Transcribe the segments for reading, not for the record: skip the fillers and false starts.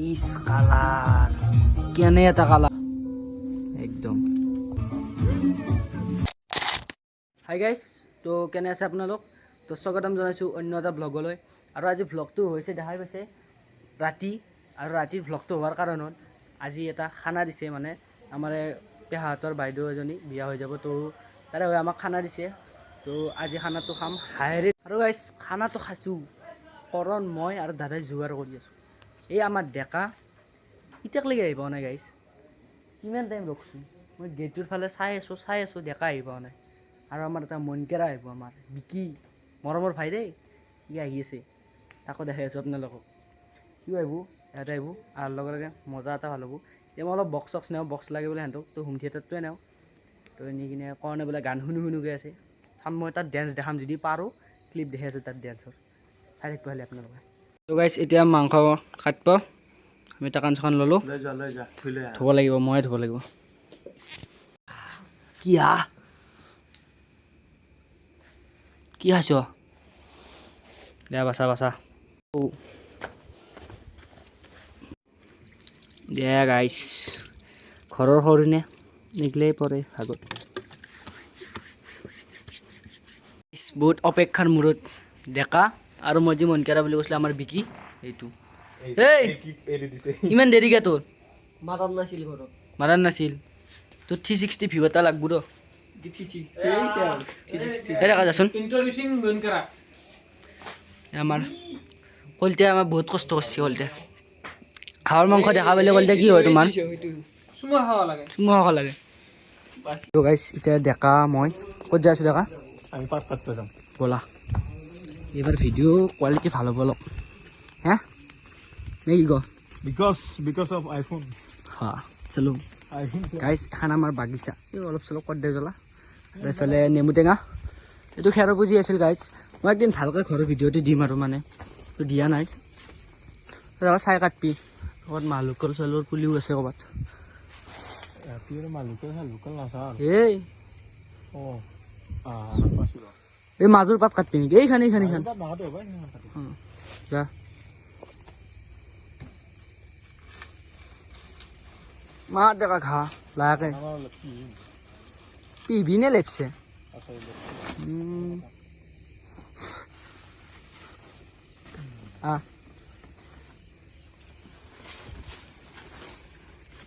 Is colour কেনে এটা colour একদম। হাই গাইজ, তো কেনে আছে আপোনালোক? তো স্বাগতম জনাইছোঁ অন্য এটা ভ্লগলৈ। আৰু আজি ভ্লগটো হৈছে দেখাই পাইছে ৰাতি, আৰু ৰাতিৰ ভ্লগটো হোৱাৰ কাৰণত আজি এটা খানা দিছে, মানে আমাৰ পেহাহঁতৰ বাইদেউ এজনী বিয়া হৈ যাব, তো তাৰে হৈ আমাক খানা দিছে। তো আজি খানাটো খাম হাঁহেৰে। আৰু গাইজ খানাটো খাইছোঁ কৰণ, মই আৰু দাদাই যোগাৰ কৰি আছোঁ। এই আমাৰ ডেকা এতিয়ালৈকে আহি পোৱা নাই গাইজ, কিমান টাইম ৰখছোঁ মই গেটটোৰ ফালে চাই আছোঁ ডেকা আহি পোৱা নাই। আৰু আমাৰ এটা মনকেৰা আহিব, আমাৰ বিকি মৰমৰ ভাই দেই, ই আহি আছে, তাকো দেখাই আছোঁ আপোনালোকক। সিও আহিব, ইয়াতে আহিব, আৰু লগে লগে মজা এটা ভাল হ'ব। এতিয়া মই অলপ বক্স চক্স নেওঁ, বক্স লাগে বোলে সিহঁতক, তো হোম থিয়েটাৰটোৱে নেওঁ। তো নি কিনে কৰণে বোলে গান শুনোগৈ আছে, চাম মই তাত ডেন্স দেখাম, যদি পাৰোঁ ক্লিপ দেখাই আছোঁ তাত ডেন্সৰ, চাই থাকিব হ'লে আপোনালোকে। তো গাইছ এতিয়া মাংস কাটিব, আমি টাকান চাকান ল'লোঁ, ধুব লাগিব, ময়ে ধুব লাগিব। কি খাইছ? দে বাচা দে গাইছ, ঘৰৰ সৰুনে নিগলেই পৰে ভাগত। বহুত অপেক্ষাৰ মূৰত ডেকা আৰু মই যি মনকেৰা বুলি কৈছিলোঁ আমাৰ বিকি, এইটো এই ইমান দেৰিকে তোৰ মাতান নাছিল তোৰ 360 ভিউ এটা লাগব ৰ। আমাৰ কলিতাই আমাৰ বহুত কষ্ট কৰিছে। কলিতাই হাঁহৰ মাংস দেখা পালে কলিতাই কি হয় তোমাৰ চুমা খাব লাগে। তো গাইছ এতিয়া ডেকা মই ক'ত যাই আছোঁ? ডেকা আমি পাত কাটব যাম, ব'লা। এইবাৰ ভিডিঅ' কোৱালিটি ভাল হ'ব অলপ, হে নে কি ক? Because of iPhone. হা চলো গাইছ, এখন আমাৰ বাগিচা, এই অলপ চলপ কৰ্দে জ্বলা, আৰু এইফালে নেমু টেঙা, এইটো খেৰৰ পুঁজি আছিল গাইছ। মই একদিন ভালকৈ ঘৰৰ ভিডিঅ'টো দিম আৰু, মানে তো দিয়া নাই। চাই কাটবি, ক'ৰবাত মালভোকৰ চালৰ পুলিও আছে ক'ৰবাত। এই এই মাজৰ পাত কাটবি নেকি? এইখান যা। মা ডেকা ঘা লায়াকে পিবি নে লেপছে?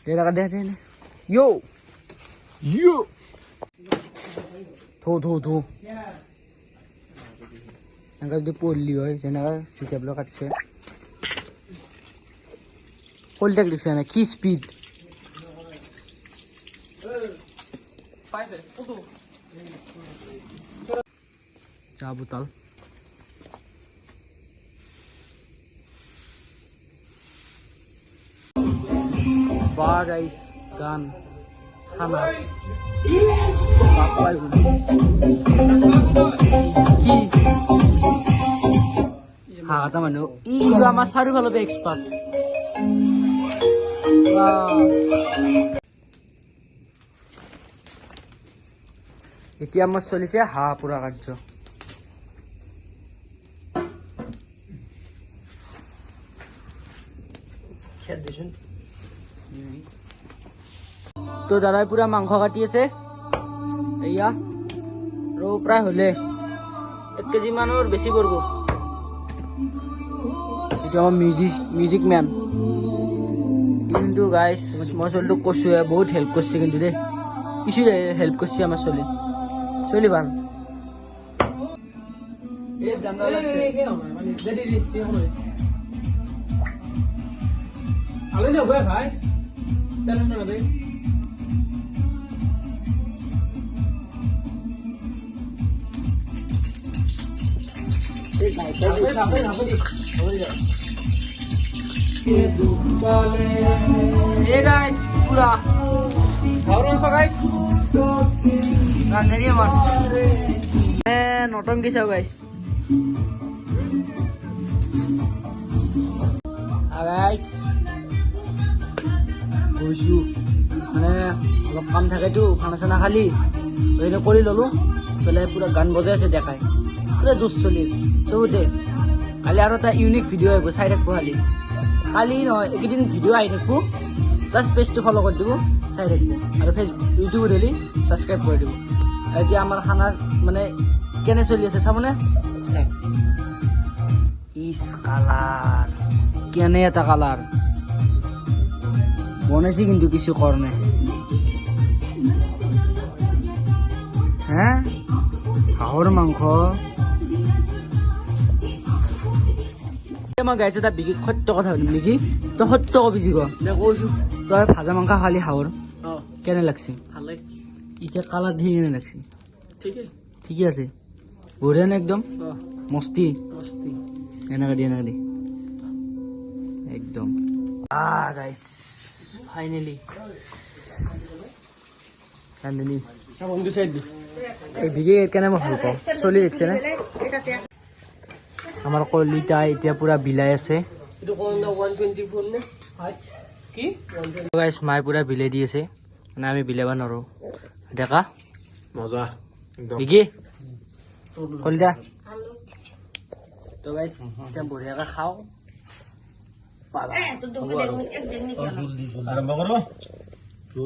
দে ইয়ো থো এনেকৈ যদি পঢ়লি হয় যেনেকৈ হিচাপ লৈ কাটছে, কলিতাক দিছে নাই কি স্পীড। চাহ বোতল বা গাইছ, গান খানা হাঁহটা মানুহ ই আমাৰ চাৰিওফালৰ পৰা এক্সপাৰ্ট। এতিয়া আমাৰ চলিছে হাঁহ পোৰা কাৰ্য। তো দাদাই পুৰা মাংস কাটি আছে, এয়া আৰু প্ৰায় হ'লে 1 কেজি মানৰ বেছি পৰব। এইটো আমাৰ মিউজিক মেন কিন্তু গাইছ, মই চলিটোক কৈছোঁ বহুত হেল্প কৰিছে কিন্তু দেই, কিছু হেল্প কৰিছে আমাৰ চলি ভাল। পুরা নটংকি চাও গাইছ। গৈছোঁ মানে অলপ কাম থাকেতো, খানা চানা খালি সেইটো কৰি ল'লোঁ, পেলাই পুৰা গান বজাই আছে ডেকাই, পুৰা জোচ চলি চবতে। কালি আৰু এটা ইউনিক ভিডিঅ' আহিব, চাই থাকিব খালি। কালি নহয়, এইকেইদিন ভিডিঅ' আহি থাকিব, জাষ্ট পেজটো ফ'ল' কৰি দিব, চাই থাকিব। আৰু ফেচবুক ইউটিউবত হ'লে ছাবস্ক্ৰাইব কৰি দিব। এতিয়া আমাৰ খানাৰ মানে কেনে চলি আছে চাবনে? ইচ কালাৰ, কেনে এটা কালাৰ বনাইছে কিন্তু কিছু কৰ্ণে। হে হাঁহৰ মাংস। মই গাইছে এটা বিকি সত্য কথা শুনিম নেকি? তই সত্য কবি যি কৈছো। তই ভাজা মাংস খালি হাঁহৰ কেনে লাগছে? এতিয়া কালাৰ দি কেনে লাগছে? ঠিকে আছে, বঢ়িয়া নে একদম মস্তি? এনেকে দি একদম গাইছ ফাইনেলি এই বিকি কেনে মই ভাল পাওঁ, চলি দেখছে নে? আমাৰ কলিতা এতিয়া পুৰা বিলাই আছে। মায়ে পুৰা বিলাই দি আছে, মানে আমি বিলাব নোৱাৰো। ডেকা মজা একদম। বিকি কলিতা তো গাইছ এতিয়া বঢ়িয়াকৈ খাওঁ। আৰম্ভ কৰো।